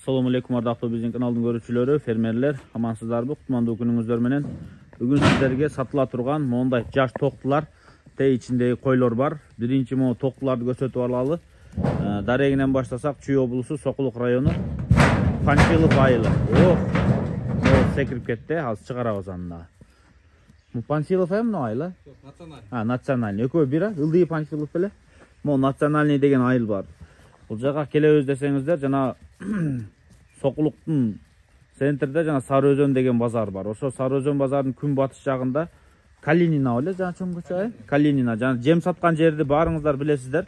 Assalamu alaikum ардактуу биздин каналдын көрүүчүлөрү, фермерлер, амансыздарбы? Кутмандуу күнүңүздөр менен. Бүгүн сиздерге сатыла турган моундай жаш токтулар, ичиндеги койлор бар. Биринчи могу токтуларды көрсөтүп алалы. Дарегинен баштасак, Чүй облусу, Сокулук району, Панфилов айылы. Секирип кетти, азыр чыгарабыз аны. Панфилов эмне айылы? Национальный. Национальный. Экөө бир, Ылдый Панфилов беле. Могу Национальный деген айыл бар. Бул жака келебиз десеңиздер, жана Сокулуктун центрде жана Сары Өзөн деген базар бар. Ошо Сары Өзөн базарынын күн батыш жагында Калинина беле, жана чоң көчө, Калинина, жана жем саткан жерди баарыңыздар билесиздер.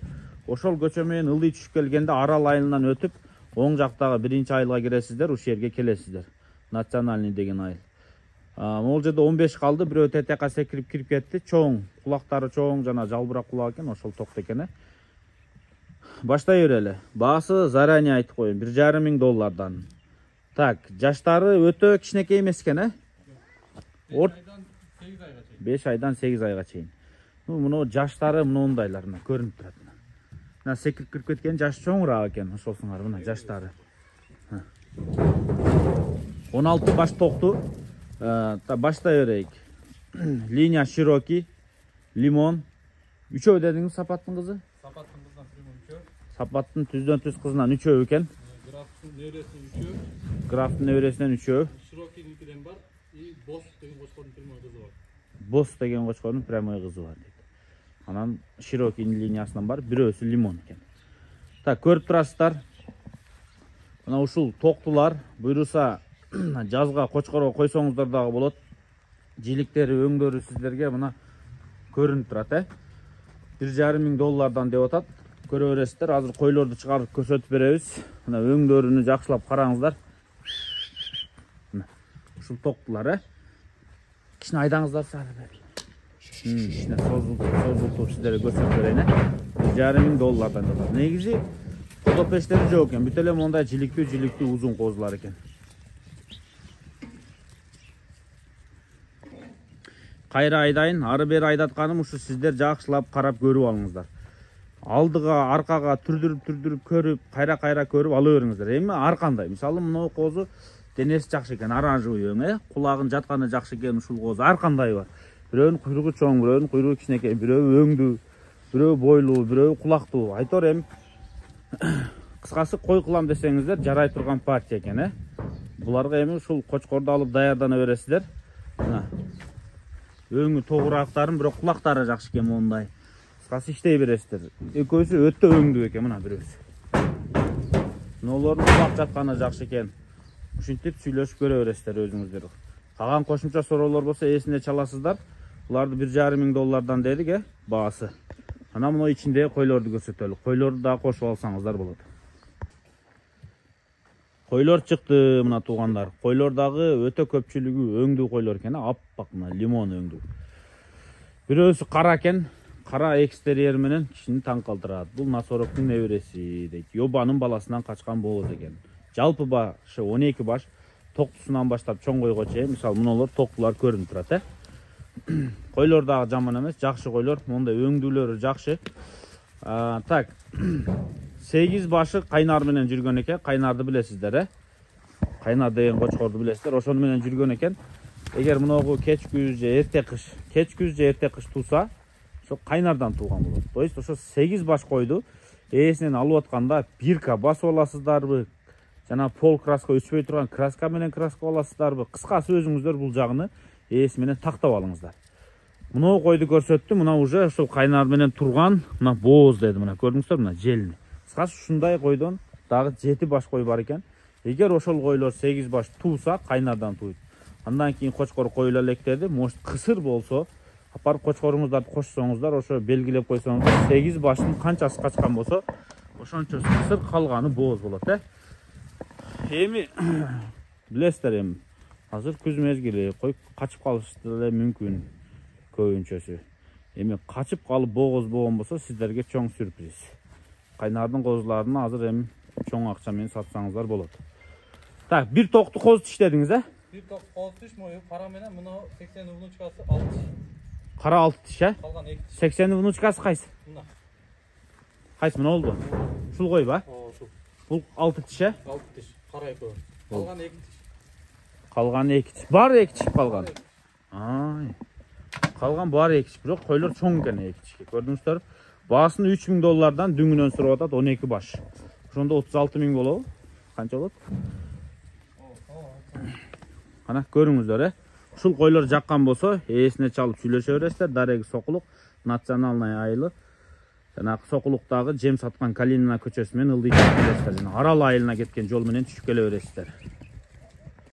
Ошол көчө менен Ылдый түшүп келгенде Арал айылынан өтүп, оң жактагы биринчи айылга киресиздер, ушул жерге келесиздер. Национальный деген айыл. Могул жерде 15 калды, бирөө тетека секирип кирип кетти. Чоң, кулактары чоң, жана жалбырак кулак экен, ошол токт экен. Баштай берели. Баасы заранее айтып коеюн, $1,500. Так, жаштары өтө кичинекей эмес экен, 5 айдан 8 айга чейин. Муну жаштары мындай көрүнүп турат. Мына секирип кирип кеткен жаш чоңураак экен, ошолсуңар мына жаштары. 16 баш токту. Баштай берейик. Линия широкий, лимон. Үчөө дедиңиз сапаттын кызы? Сапаттын кызынан лимон үчөө. Сапаттын түздөн түз кызынан үчөө экен. Графтын небересинен үчөө. Графтын небересинен үчөө. Широкийникиден бар. И Босс деген кочкордун прямой кызы бар. Босс деген кочкордун прямой кызы бар дейт. Анан широкий линиясынан бар, бирөөсү лимон экен. Так, көрүп турасыздар. Мына ушул токтулар буйруса жазга кочкорго койсоңуздар дагы болот. Жиликтери, өңдөрү сиздерге мына көрүнүп турат, $1,500 деп атат. Көрө бересиздер. Азыр койлорду чыгарып көрсөтүп беребиз. Мына өңдөрүнү жакшылап караңыздар. Мына ушул токтулар, кичине айдаңыздар сары бер. Кичине созултуп сиздерге көрсөтүп берейин, $1,500 деп атат. Негизи козо пештери жок экен. Бүт эле мондай жиликтүү узун козулар экен. Кайра айдайын, ары бери айдатканым ушу сиздер жакшылап карап көрүп алыңыздар. Алдыга, аркага түрдүрүп көрүп, кайра көрүп ала бериңиздер. Эми ар кандай? Мисалы, мына козу денеси жакшы экен, оранжевый өң, кулагын жатканы жакшы экен, ушул козу ар кандай бар. Бирөөнүн куйругу чоң, бирөөнүн куйругу кичинекей, бирөө өңдүү, бирөө бойлуу, бирөө кулактуу. Айтор эми кыскасы кой кылам десеңиздер, жарай турган партия экен, Буларга эми ушул кочкорду алып даярдана бересиздер. Мына өңү тогурактарын, бирок кулактары жакшы экен мондай. Кыскасы иштей бересиздер. Экөөсү өтө өңдүү экен, мына бирөөсү. Нолордун кулак жатканы жакшы экен. Ушинтип сүйлөшүп көрө бересиздер өзүңүздөр. Калган кошумча суроолор болсо эсине чаласыздар. Буларды $1,500 дедик, баасы. Ана мына ичиндеги койлорду көрсөтөлү. Койлорду да кошуп алсаңыздар болот. Койлор чыкты, мына туугандар. Койлор дагы өтө көпчүлүгү өңдүү койлор экен, аппак мына лимон өңдүү. Бирөөсү кара экен, кара экстерьер менен кишини таң калтырат. Бул Насороктун небереси дейт. Йобанын баласынан качкан бооз экен. Жалпы башы 12 баш, токтусунан баштап чоң койго чейин, мисалы мыналар токтулар көрүнүп турат, Койлор дагы жаман эмес, жакшы койлор, мондай өңдүүлөрү жакшы. Так, 8 башы кайнар менен жүргөн экен. Кайнарды билесиздер, Кайнар деген кочкорду билесиздер. Ошону менен жүргөн экен. Эгер мыногу кеч күз же эрте кыш тууса, ошо кайнардан тууган болот. То есть ошо 8 баш койду ээсинен алып атканда бирка басып аласыздарбы, жана пол краска өчпөй турган краска менен краска аласыздарбы? Кыскасы өзүңүздөр бул жагыны ээси менен тактап алыңыздар. Мына койду көрсөттү, мына уже ошол кайнар менен турган, мына бооз деди, мына көрдүңүздөр, мына желни. Кыскасы ушундай койдон дагы 7 баш кой бар экен. Эгер ошол койлор 8 баш тууса, кайнардан тууйт. Андан кийин кочкор коюла электеди, может кысыр болсо, апарып кочкоруңуздарды кошсоңуздар, ошо белгилеп койсоңуздар, 8 баштын канчасы качкан болсо, ошончосу кысыр, калганы бооз болот, Эми билесиздер, эми азыр күз мезгили, кой качып калышы деле мүмкүн көбүнчөсү. Эми качып калып бооз болгон болсо, сиздерге чоң сюрприз. Кайнардын козуларын азыр эми чоң акча менен сатсаңыздар болот. Так, бир токту коз тиштедиңиз, Бир токту коз тиш мою кара менен, мына 80 внучкасы 6 тиш. Кара 6 тиш, Калган 2 тиш. 80 внучкасы кайсы? Мына. Кайсы мына болду? Ушул кой ба? Ошол. Бул 6 тиш э? 6 тиш. Кара экөө. Калган 2 тиш. Калган 2 тиш. Бар 2 тиш калган. Ай. Калган бар 2 тиш, бирок койлор чоң экен 2 тишке. Көрдүңүздөр? Баасын $3000 дүңүнөн сурап атат 12 баш. Ошондо 36.000 болобу? Канча болот? Кана көрүңүздөр э. Ушул койлор жаккан болсо, ээсине чалып сүйлөшө бересиздер. Дареги Сокулук, национальный айылы. Жанагы Сокулуктагы жем саткан Калинина көчөсү менен ылдый келесиздер. Жана Арал айылына кеткен жол менен түшүп келе бересиздер.